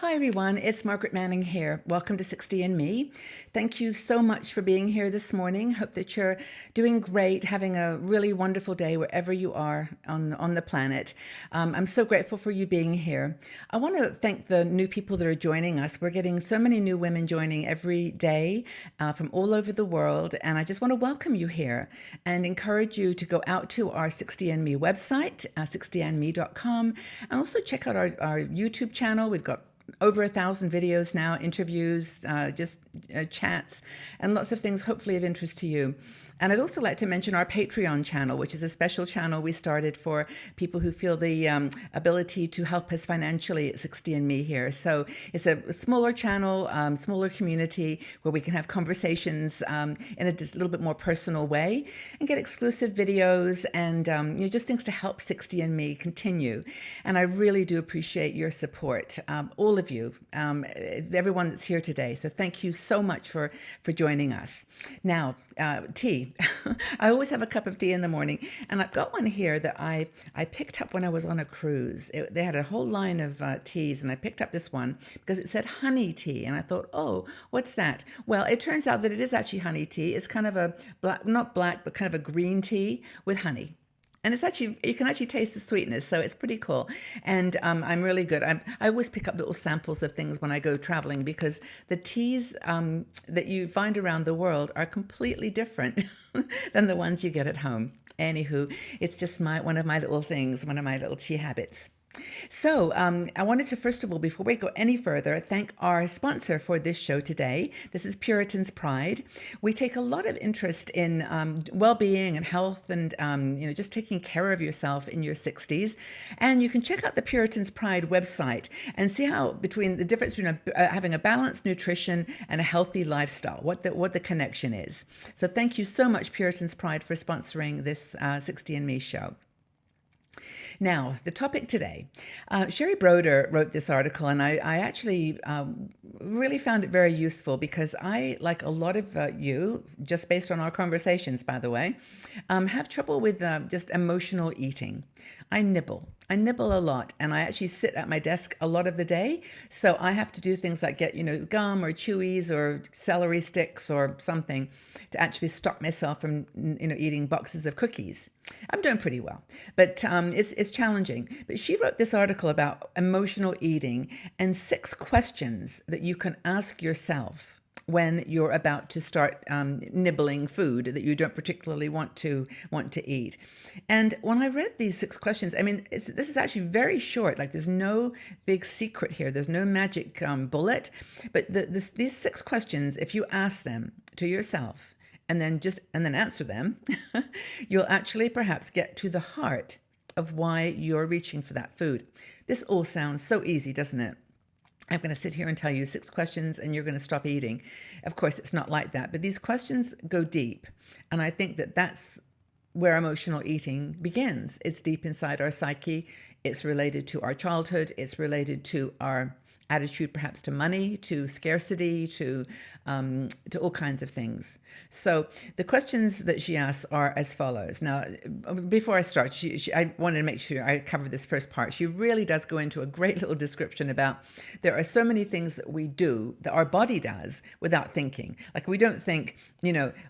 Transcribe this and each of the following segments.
Hi everyone, it's Margaret Manning here. Welcome to 60 and Me. Thank you so much for being here this morning. Hope that you're doing great, having a really wonderful day wherever you are on the planet. I'm so grateful for you being here. I want to thank the new people that are joining us. We're getting so many new women joining every day from all over the world, and I just want to welcome you here and encourage you to go out to our 60 and Me website, 60andme.com, and also check out our YouTube channel. We've got over 1,000 videos now, interviews, chats, and lots of things hopefully of interest to you. And I'd also like to mention our Patreon channel, which is a special channel we started for people who feel the ability to help us financially at 60 and Me here. So it's a smaller channel, smaller community where we can have conversations in a just little bit more personal way and get exclusive videos and just things to help 60 and Me continue. And I really do appreciate your support, all of you, everyone that's here today. So thank you so much for joining us. Now, tea. I always have a cup of tea in the morning, and I've got one here that I picked up when I was on a cruise. They had a whole line of teas, and I picked up this one because it said honey tea, and I thought, oh, what's that? Well, it turns out that it is actually honey tea. It's kind of a black, not black, but kind of a green tea with honey. And it's actually, you can actually taste the sweetness, so it's pretty cool. And I'm really good. I always pick up little samples of things when I go traveling because the teas that you find around the world are completely different than the ones you get at home. Anywho, it's just one of my little things, one of my little tea habits. So I wanted to, first of all, before we go any further, thank our sponsor for this show today. This is Puritan's Pride. We take a lot of interest in well-being and health and, just taking care of yourself in your 60s. And you can check out the Puritan's Pride website and see how between the difference between having a balanced nutrition and a healthy lifestyle, what the connection is. So thank you so much, Puritan's Pride, for sponsoring this 60 and Me show. Now, the topic today. Sherry Broder wrote this article, and I actually really found it very useful because I, like a lot of you, just based on our conversations, by the way, have trouble with just emotional eating. I nibble. I nibble a lot, and I actually sit at my desk a lot of the day. So I have to do things like get, gum or chewies or celery sticks or something to actually stop myself from, eating boxes of cookies. I'm doing pretty well, but it's challenging. But she wrote this article about emotional eating and 6 questions that you can ask yourself when you're about to start nibbling food that you don't particularly want to eat. And when I read these 6 questions, I mean, this is actually very short. Like, there's no big secret here. There's no magic bullet. But these 6 questions, if you ask them to yourself and then answer them, you'll actually perhaps get to the heart of why you're reaching for that food. This all sounds so easy, doesn't it? I'm going to sit here and tell you 6 questions and you're going to stop eating. Of course, it's not like that, but these questions go deep. And I think that that's where emotional eating begins. It's deep inside our psyche. It's related to our childhood. It's related to our attitude perhaps to money, to scarcity, to all kinds of things. So the questions that she asks are as follows. Now, before I start, I wanted to make sure I cover this first part. She really does go into a great little description about there are so many things that we do, that our body does without thinking. Like, we don't think,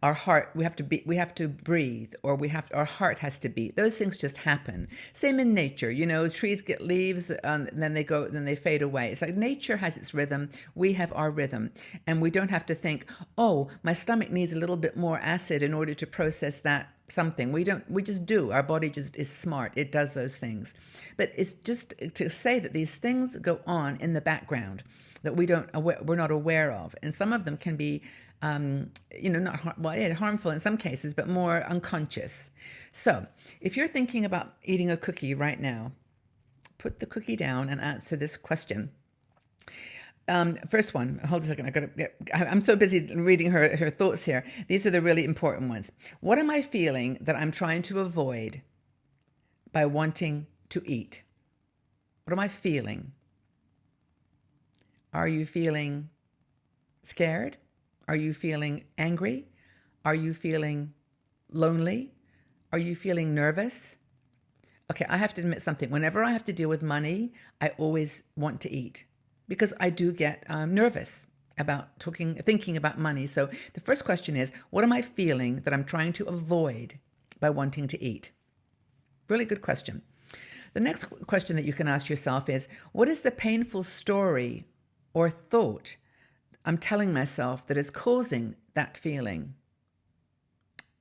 our heart, we have to breathe, or our heart has to beat. Those things just happen. Same in nature, trees get leaves and then they fade away. It's like nature has its rhythm. We have our rhythm, and we don't have to think, oh, my stomach needs a little bit more acid in order to process that something. We just do. Our body just is smart. It does those things. But it's just to say that these things go on in the background that we're not aware of. And some of them can be, harmful in some cases, but more unconscious. So if you're thinking about eating a cookie right now, put the cookie down and answer this question. First one, hold a second. I'm so busy reading her thoughts here. These are the really important ones. What am I feeling that I'm trying to avoid by wanting to eat? What am I feeling? Are you feeling scared? Are you feeling angry? Are you feeling lonely? Are you feeling nervous? Okay, I have to admit something. Whenever I have to deal with money, I always want to eat. because I do get nervous about thinking about money. So the first question is, what am I feeling that I'm trying to avoid by wanting to eat? Really good question. The next question that you can ask yourself is, what is the painful story or thought I'm telling myself that is causing that feeling?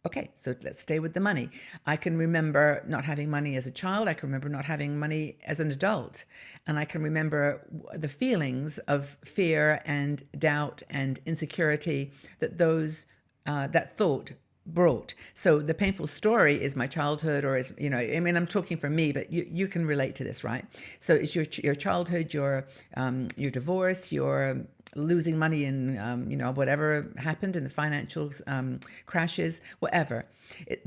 Okay, so let's stay with the money. I can remember not having money as a child. I can remember not having money as an adult. And I can remember the feelings of fear and doubt and insecurity that that thought brought. So the painful story is my childhood, or is, I'm talking for me, but you can relate to this, right? So it's your childhood, your divorce, your losing money in, whatever happened in the financial crashes, whatever.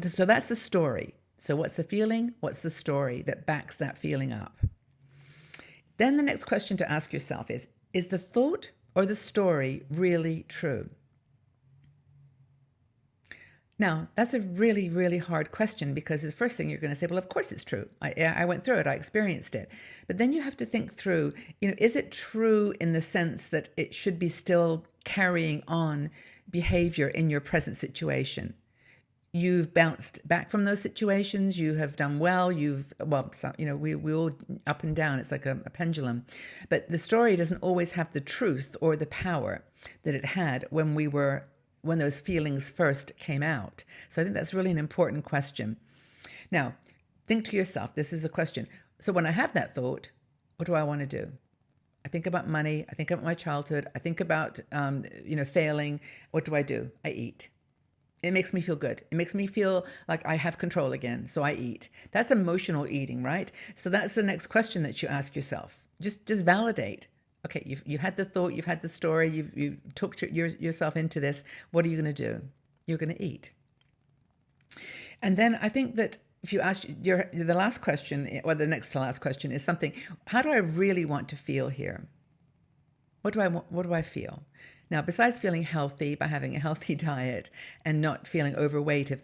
So that's the story. So what's the feeling? What's the story that backs that feeling up? Then the next question to ask yourself is the thought or the story really true? Now, that's a really, really hard question, because the first thing you're going to say, well, of course it's true. I went through it. I experienced it. But then you have to think through, is it true in the sense that it should be still carrying on behavior in your present situation? You've bounced back from those situations. You have done well. We all up and down. It's like a pendulum. But the story doesn't always have the truth or the power that it had when those feelings first came out. So I think that's really an important question. Now, think to yourself, this is a question. So when I have that thought, what do I want to do? I think about money. I think about my childhood. I think about, failing. What do? I eat. It makes me feel good. It makes me feel like I have control again. So I eat. That's emotional eating, right? So that's the next question that you ask yourself. Just validate. Okay, you had the thought, you've had the story, you've talked yourself into this. What are you going to do? You're going to eat. And then I think that if you ask the last question, or the next to last question, is something, how do I really want to feel here? What do I feel? Now, besides feeling healthy by having a healthy diet and not feeling overweight if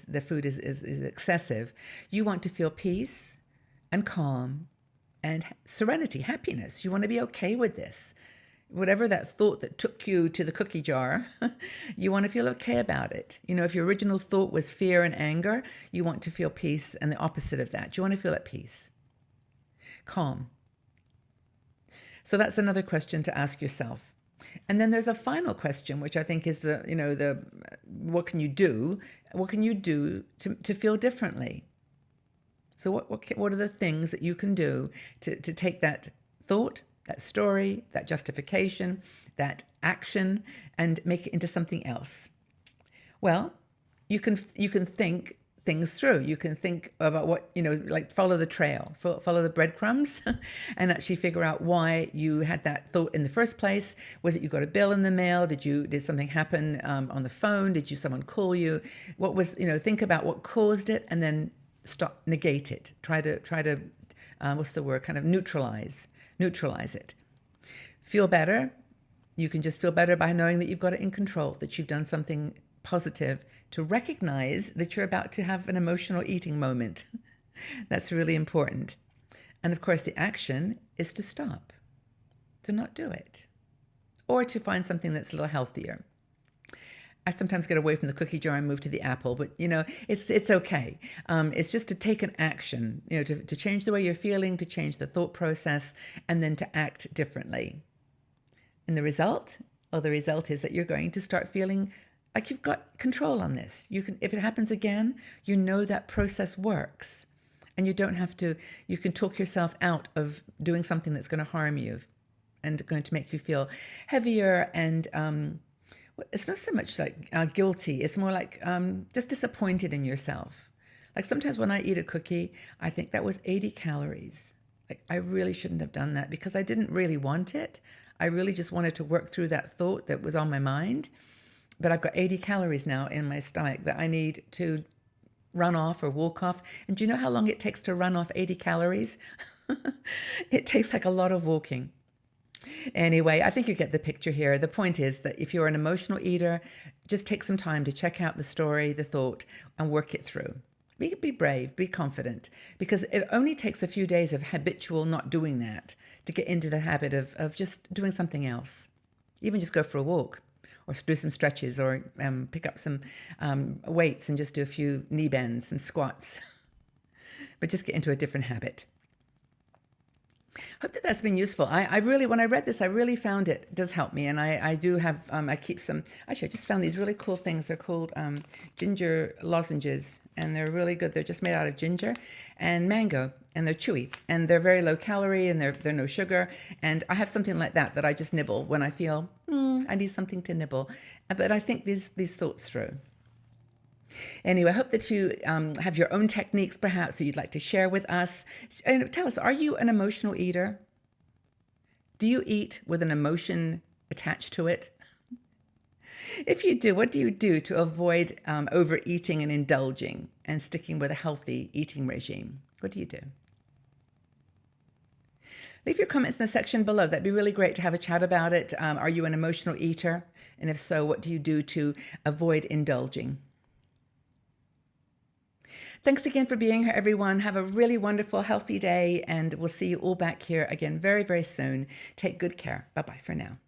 the food is excessive, you want to feel peace and calm and serenity, happiness. You want to be okay with this. Whatever that thought that took you to the cookie jar, you want to feel okay about it. If your original thought was fear and anger, you want to feel peace and the opposite of that. You want to feel at peace, calm. So that's another question to ask yourself. And then there's a final question, which I think is what can you do? What can you do to feel differently? So what are the things that you can do to take that thought, that story, that justification, that action, and make it into something else? Well, you can think things through. You can think about what, like follow the trail, follow the breadcrumbs, and actually figure out why you had that thought in the first place. Was it you got a bill in the mail? Did something happen on the phone? Did someone call you? What was, think about what caused it, and then negate it. Try to what's the word? Kind of neutralize it. Feel better. You can just feel better by knowing that you've got it in control, that you've done something positive, to recognize that you're about to have an emotional eating moment. That's really important. And of course, the action is to stop, to not do it, or to find something that's a little healthier. I sometimes get away from the cookie jar and move to the apple, but it's okay. It's just to take an action, to change the way you're feeling, to change the thought process, and then to act differently. And the result? Well, the result is that you're going to start feeling like you've got control on this. If it happens again, that process works, and you don't have to. You can talk yourself out of doing something that's going to harm you, and going to make you feel heavier and. It's not so much like guilty. It's more like just disappointed in yourself. Like sometimes when I eat a cookie, I think that was 80 calories. Like I really shouldn't have done that, because I didn't really want it. I really just wanted to work through that thought that was on my mind. But I've got 80 calories now in my stomach that I need to run off or walk off. And do you know how long it takes to run off 80 calories? It takes like a lot of walking. Anyway, I think you get the picture here. The point is that if you're an emotional eater, just take some time to check out the story, the thought, and work it through. Be brave, be confident, because it only takes a few days of habitual not doing that to get into the habit of just doing something else. Even just go for a walk or do some stretches or pick up some weights and just do a few knee bends and squats, but just get into a different habit. Hope that that's been useful. I really, when I read this, I really found it does help me. And I do have, I keep some, actually, I just found these really cool things. They're called ginger lozenges, and they're really good. They're just made out of ginger and mango, and they're chewy, and they're very low calorie, and they're no sugar. And I have something like that I just nibble when I feel, I need something to nibble. But I think these thoughts through. Anyway, I hope that you have your own techniques perhaps that you'd like to share with us. And tell us, are you an emotional eater? Do you eat with an emotion attached to it? If you do, what do you do to avoid overeating and indulging and sticking with a healthy eating regime? What do you do? Leave your comments in the section below. That'd be really great to have a chat about it. Are you an emotional eater? And if so, what do you do to avoid indulging? Thanks again for being here, everyone. Have a really wonderful, healthy day, and we'll see you all back here again very, very soon. Take good care. Bye-bye for now.